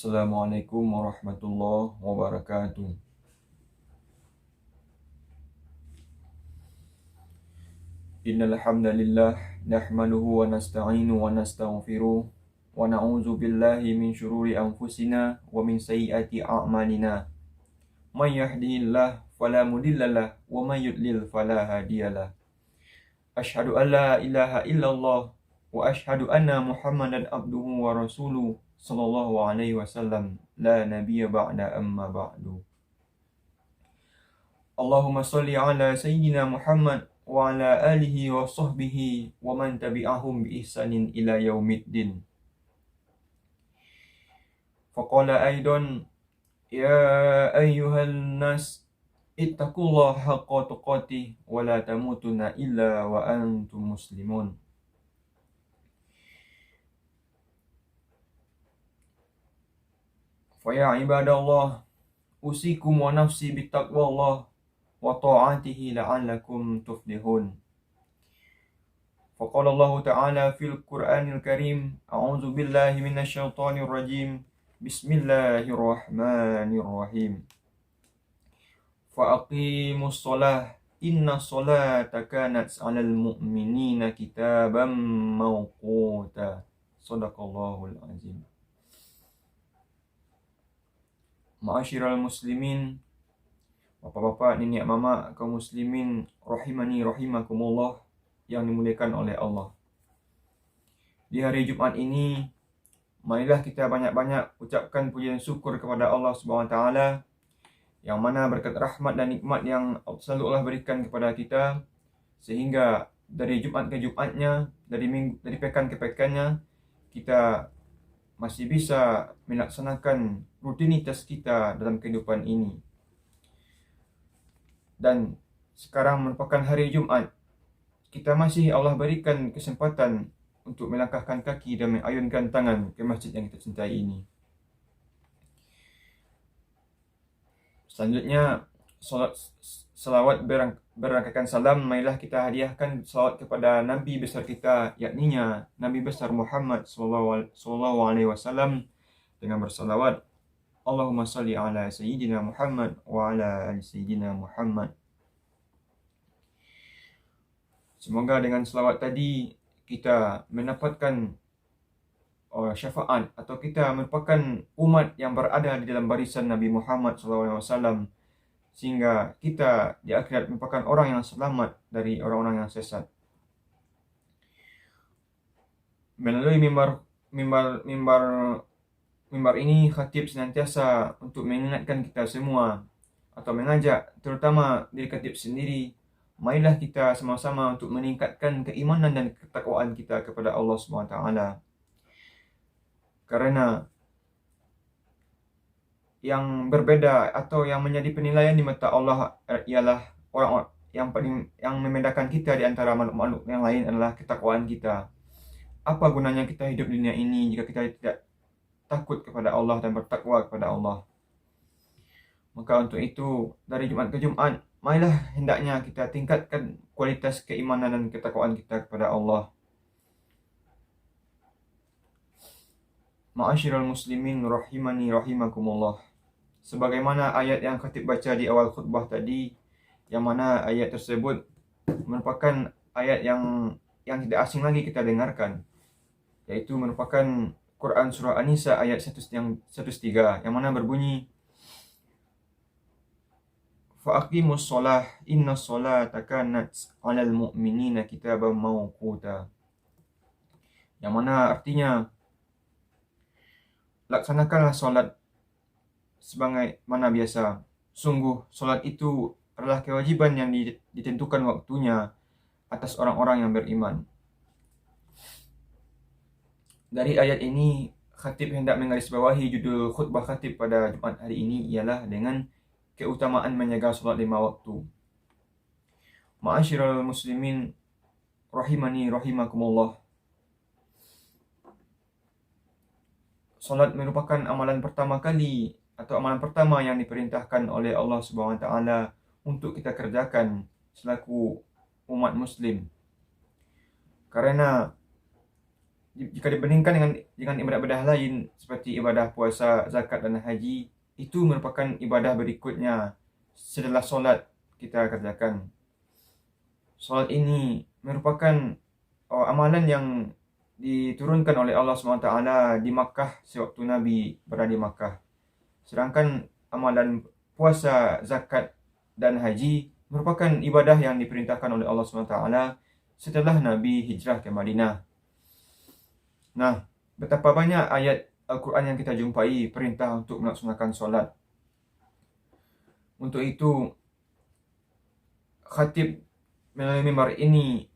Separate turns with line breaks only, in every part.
Assalamualaikum warahmatullahi wabarakatuh. Innal hamdalillah nahmaduhu wa nasta'inu wa nastaghfiruh wa na'udzu billahi min syururi anfusina wa min sayyiati a'malina. May yahdihillahu fala mudhillalah wa may yudlil fala hadiyalah. Asyhadu an la ilaha illallah wa asyhadu anna Muhammadan abduhu wa rasuluh sallallahu alaihi wasallam. La nabiyya ba'da amma ba'du. Allahumma salli ala sayyidina Muhammad wa ala alihi wa sahbihi wa man tabi'ahum bi ihsanin ila yaumiddin. Faqala aidan ya ayyuhan nas ittaqullaha haqqa tuqatih wa la tamutunna illa wa antum muslimun. Fa ya ibadallah usikum wa nafsi bittaqwallah wa ta'atihi la'allakum tuflihun. Faqala Allah Ta'ala fil Qur'anil Karim, a'udzu billahi minasyaitonir rajim. Bismillahirrahmanirrahim. Fa aqimus shalah inna sholata kanat 'alal mu'minina kitaban mawquta. Shadaqallahul azim. Ma'asyiral muslimin, bapak-bapak, nenek, mama, kaum muslimin rahimani rahimakumullah yang dimuliakan oleh Allah. Di hari Jumat ini, marilah kita banyak-banyak ucapkan pujian syukur kepada Allah Subhanahu wa taala yang mana berkat rahmat dan nikmat yang selalu Allah berikan kepada kita, sehingga dari Jumat ke Jumatnya, dari pekan ke pekannya, kita masih bisa melaksanakan rutinitas kita dalam kehidupan ini. Dan sekarang merupakan hari Jumat, kita masih Allah berikan kesempatan untuk melangkahkan kaki dan mengayunkan tangan ke masjid yang kita cintai ini. Selanjutnya, salawat berangkatkan salam, marilah kita hadiahkan salawat kepada Nabi besar kita, yakninya Nabi besar Muhammad sallallahu alaihi wasallam, dengan bersalawat, Allahumma salli ala sayyidina Muhammad wa ala ali sayyidina Muhammad. Semoga dengan selawat tadi kita mendapatkan syafaat, atau kita merupakan umat yang berada di dalam barisan Nabi Muhammad SAW, sehingga kita di akhirat merupakan orang yang selamat dari orang-orang yang sesat. Melalui mimbar ini, khatib senantiasa untuk mengingatkan kita semua, atau mengajak terutama diri khatib sendiri, marilah kita sama-sama untuk meningkatkan keimanan dan ketakwaan kita kepada Allah SWT. Karena yang berbeda atau yang menjadi penilaian di mata Allah ialah orang yang membedakan kita di antara makhluk-makhluk yang lain adalah ketakwaan kita. Apa gunanya kita hidup di dunia ini jika kita tidak takut kepada Allah dan bertakwa kepada Allah? Maka untuk itu, dari Jumat ke Jumat, marilah hendaknya kita tingkatkan kualitas keimanan dan ketakwaan kita kepada Allah. Ma'asyiral muslimin rahimani rahimakumullah. Sebagaimana ayat yang khatib baca di awal khutbah tadi, yang mana ayat tersebut merupakan ayat yang tidak asing lagi kita dengarkan, yaitu merupakan Quran surah An-Nisa ayat 103, yang mana berbunyi, fa aqimus shalah inna sholata kanat 'alal mu'minina kitaban mawquta. Yang mana artinya, laksanakanlah solat sebagaimana biasa. Sungguh solat itu adalah kewajiban yang ditentukan waktunya atas orang-orang yang beriman. Dari ayat ini, khatib hendak menggarisbawahi judul khutbah khatib pada Jumat hari ini ialah dengan keutamaan menjaga solat 5 waktu. Ma'asyiral muslimin rahimani rahimakumullah. Solat merupakan amalan pertama kali atau amalan pertama yang diperintahkan oleh Allah Subhanahu wa taala untuk kita kerjakan selaku umat muslim. Karena jika dibandingkan dengan ibadah-ibadah lain seperti ibadah puasa, zakat dan haji, itu merupakan ibadah berikutnya setelah solat kita kerjakan. Solat ini merupakan amalan yang diturunkan oleh Allah SWT di Makkah sewaktu Nabi berada di Makkah. Sedangkan amalan puasa, zakat dan haji merupakan ibadah yang diperintahkan oleh Allah SWT setelah Nabi hijrah ke Madinah. Nah, betapa banyak ayat Al-Quran yang kita jumpai perintah untuk melaksanakan solat. Untuk itu, khatib melalui mimbar ini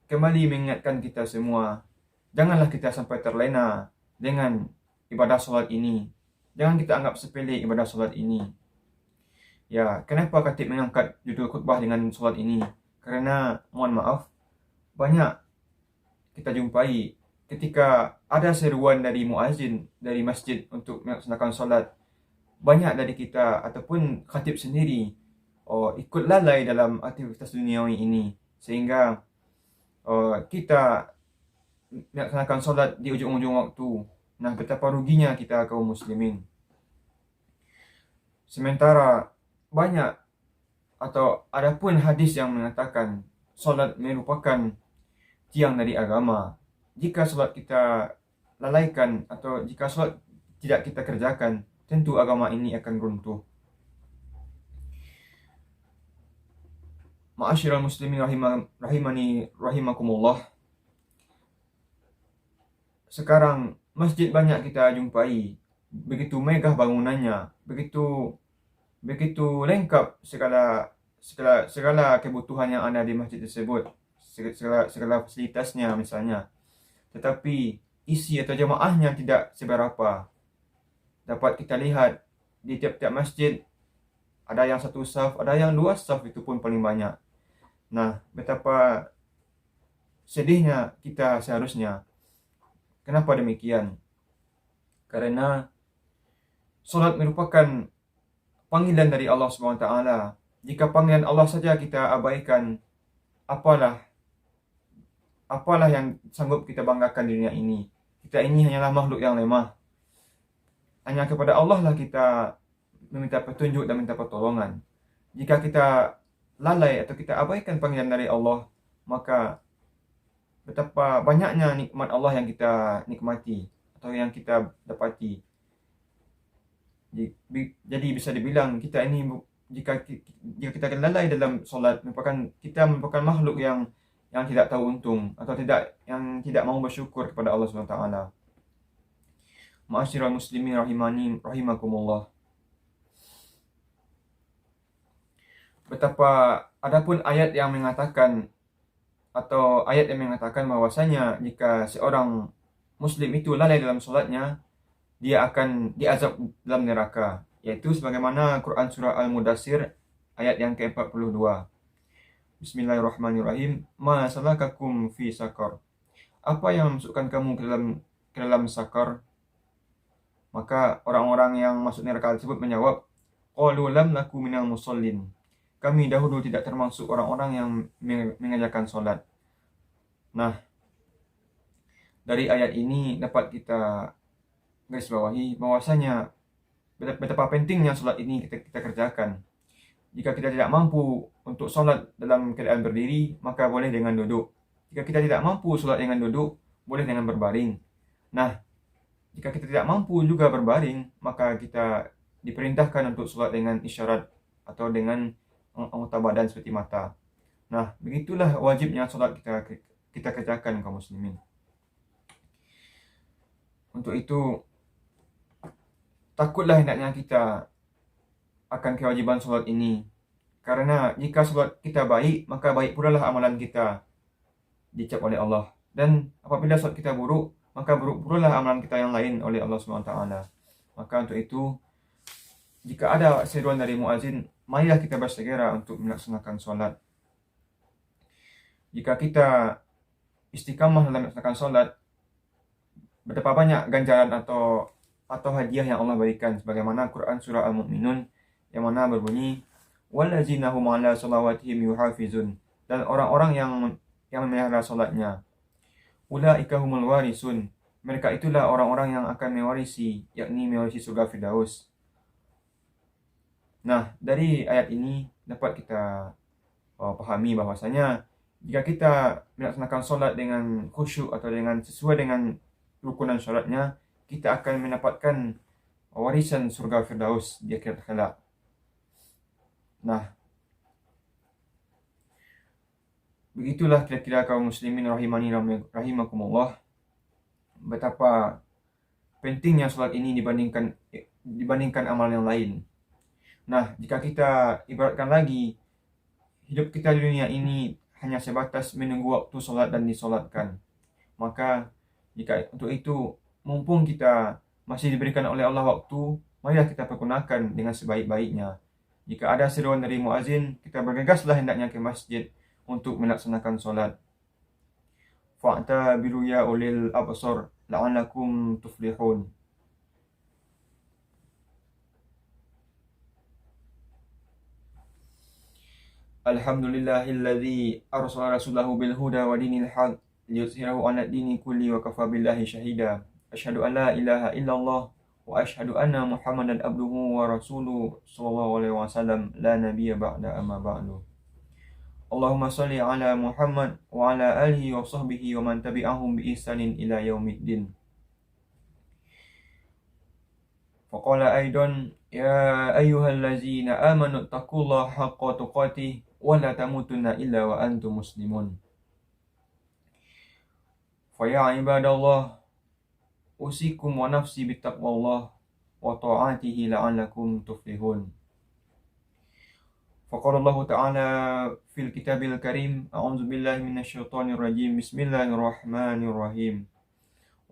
kembali mengingatkan kita semua, janganlah kita sampai terlena dengan ibadah solat ini. Jangan kita anggap sepele ibadah solat ini. Ya, kenapa khatib mengangkat judul khutbah dengan solat ini? Karena, mohon maaf, banyak kita jumpai ketika ada seruan dari muazzin dari masjid untuk melaksanakan solat, banyak dari kita ataupun khatib sendiri ikut lalai dalam aktivitas duniawi ini, sehingga kita melaksanakan solat di ujung-ujung waktu. Nah, betapa ruginya kita kaum muslimin. Sementara banyak atau ada pun hadis yang mengatakan solat merupakan tiang dari agama. Jika solat kita lalaikan atau jika solat tidak kita kerjakan, tentu agama ini akan runtuh. Ma'asyiral muslimin rahimani rahimakumullah. Sekarang masjid banyak kita jumpai, begitu megah bangunannya, begitu lengkap segala kebutuhan yang ada di masjid tersebut, segala fasilitasnya misalnya. Tetapi isi atau jemaahnya tidak seberapa. Dapat kita lihat di tiap-tiap masjid ada yang 1 saf, ada yang 2 saf, itu pun paling banyak. Nah, betapa sedihnya kita seharusnya. Kenapa demikian? Karena solat merupakan panggilan dari Allah SWT. Jika panggilan Allah saja kita abaikan, apalah yang sanggup kita banggakan di dunia ini? Kita ini hanyalah makhluk yang lemah. Hanya kepada Allah lah kita meminta petunjuk dan minta pertolongan. Jika kita lalai atau kita abaikan panggilan dari Allah, maka betapa banyaknya nikmat Allah yang kita nikmati atau yang kita dapati. Jadi bisa dibilang kita ini, jika kita lalai dalam solat, kita merupakan makhluk yang tidak tahu untung atau yang tidak mau bersyukur kepada Allah SWT. Ma'asyiral muslimin rahimani rahimakumullah. Betapa adapun ayat yang mengatakan bahwasanya jika seorang muslim itu lalai dalam solatnya, dia akan diazab dalam neraka, yaitu sebagaimana Quran surah Al-Mudaththir ayat yang ke-42. Bismillahirrahmanirrahim. Ma salakakum fi sakar? Apa yang memasukkan kamu ke dalam sakar? Maka orang-orang yang masuk neraka tersebut menjawab, qalu lam naku minal musallin. Kami dahulu tidak termasuk orang-orang yang mengerjakan solat. Nah, dari ayat ini dapat kita garis bawahi bahwasanya betapa pentingnya solat ini kita kerjakan. Jika kita tidak mampu untuk solat dalam keadaan berdiri, maka boleh dengan duduk. Jika kita tidak mampu solat dengan duduk, boleh dengan berbaring. Nah, jika kita tidak mampu juga berbaring, maka kita diperintahkan untuk solat dengan isyarat atau dengan anggota badan seperti mata. Nah, begitulah wajibnya solat kita kerjakan kaum muslimin. Untuk itu, takutlah hendaknya kita akan kewajiban solat ini. Karena jika solat kita baik, maka baik pula lah amalan kita dicap oleh Allah. Dan apabila solat kita buruk, maka buruk pula lah amalan kita yang lain oleh Allah SWT. Maka untuk itu, jika ada seruan dari muazzin, marilah kita bersegera untuk melaksanakan solat. Jika kita istiqamah dalam melaksanakan solat, betapa banyak ganjaran atau hadiah yang Allah berikan, sebagaimana Quran surah Al-Mu'minun yang mana berbunyi, wallazina hum 'ala shalawatihim yuhafizun, dan orang-orang yang memelihara salatnya. Ulaika humul warisun. Mereka itulah orang-orang yang akan mewarisi, yakni mewarisi surga Firdaus. Nah, dari ayat ini dapat kita pahami bahwasanya jika kita melaksanakan solat dengan khusyuk atau dengan sesuai dengan rukunan syaratnya, kita akan mendapatkan warisan surga Firdaus di akhirat kelak. Nah, begitulah kira-kira kaum muslimin rahimani rahimakumullah, betapa pentingnya solat ini dibandingkan amal yang lain. Nah, jika kita ibaratkan lagi, hidup kita di dunia ini hanya sebatas menunggu waktu solat dan disolatkan. Maka jika untuk itu, mumpung kita masih diberikan oleh Allah waktu, marilah kita pergunakan dengan sebaik-baiknya. Jika ada seruan dari muazin, kita bergegaslah hendaknya ke masjid untuk melaksanakan solat. Fa'tabiru ya ulil absar la'allakum tuflihun. Alhamdulillahilladzi arsala rasulahu bil huda wa dinil haq liyuzhirahu 'ala dini kulli wa kafa billahi syahida. Asyhadu an la ilaha illallah wa asyhadu anna Muhammadan abduhu wa rasuluhu sallallahu alaihi wasallam la nabiyya ba'da amma ba'du. Allahumma shalli 'ala Muhammad wa 'ala alihi wa sahbihi wa man tabi'ahum bi ihsanin ila yaumiddin. Faqala aidan ya ayyuhallazina amanu taqullaha haqqa tuqatih wa la tamutunna illa wa antum muslimun. Fa ya ibadallah usikum wa nafsi bittaqwallah wa ta'atihi la'allakum tuflihun. Faqala Allah ta'ala fil kitabil karim, a'udzu billahi minasyaitonir rajim, bismillahirrahmanirrahim.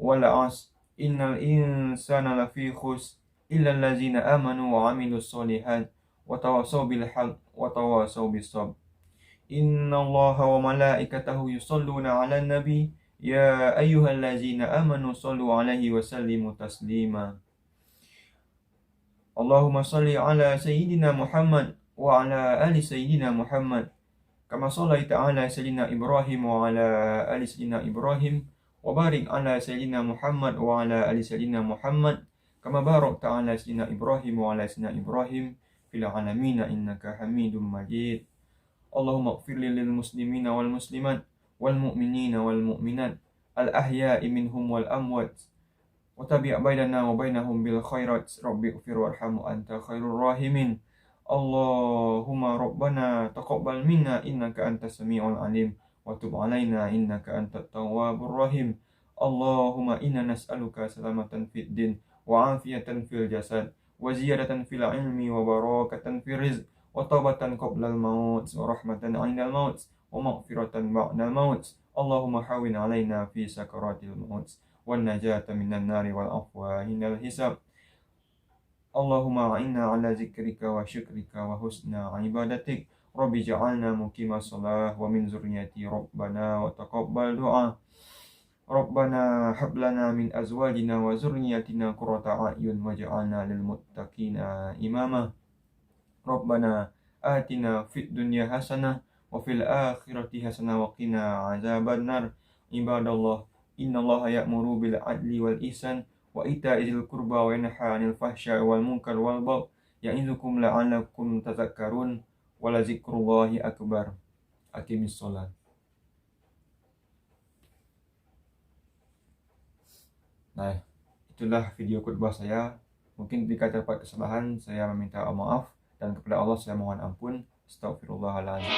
Wal 'asr innal insana lafi khusr illa allazina amanu wa 'amilus sholihat wa tawassaw bil haqq wa tawassaw bis sabr. Innallaha wa malaikatahu yusholluna 'alan nabi ya ayyuhallazina amanu shallu 'alaihi wa sallimu taslima. Allahumma shalli 'ala sayyidina Muhammad wa 'ala ali sayyidina Muhammad kama shallaita 'ala sayyidina Ibrahim wa 'ala ali sayyidina Ibrahim wa barik 'ala sayyidina Muhammad wa 'ala ali sayyidina Muhammad kama barakta 'ala sayyidina Ibrahim wa 'ala sayyidina Ibrahim fil 'alamin innaka Hamidum Majid. Allahumma ighfir lil muslimina wal muslimat wal mu'minina wal mu'minat al ahya'i minhum wal amwat wa tabi' bainana wa bainahum bil khairat. Rabbi ighfir warham anta khairur rahimin. Allahumma rabbana taqabbal minna innaka antas samiul alim wa tub 'alaina innaka antat tawwabur rahim. Allahumma inna nas'aluka salamatan fid din wa 'afiyatan fil jasad wa ziyadatan fil ilmi wa barakatan fil rizq wa taubatan qoblal maut wa rahmatan 'indal maut wa maghfiratan ba'dal maut. Allahumma hawwin 'alaina fi sakaratil maut wan najata minan nari wal afwa hinal hisab. Allahumma a'inna 'ala zikrika wa syukrika wa husna ibadatik. Rabbi ja'alna muqimas shalah wa min zurriyyati rabbana wa taqabbal du'a. Rabbana hab lana min azwajina wa zurriyyatina qurrata a'yun waj'alna lil muttaqina imama. Rabbana atina fid dunya hasanah wa fil akhirati hasanah wa qina azabannar. Ibadallah, innallaha ya'muru bil adli wal ihsan wa ita'izil qurba wa yanha 'anil fahsya'i wal munkar wal baghi ya'izukum la'allakum tadhakkarun. Wa la zikrullahi akbar. Aqimis shalah. Nah, itulah video khutbah saya. Mungkin jika terdapat kesalahan, saya meminta maaf, dan kepada Allah saya mohon ampun. Astaghfirullahaladzim.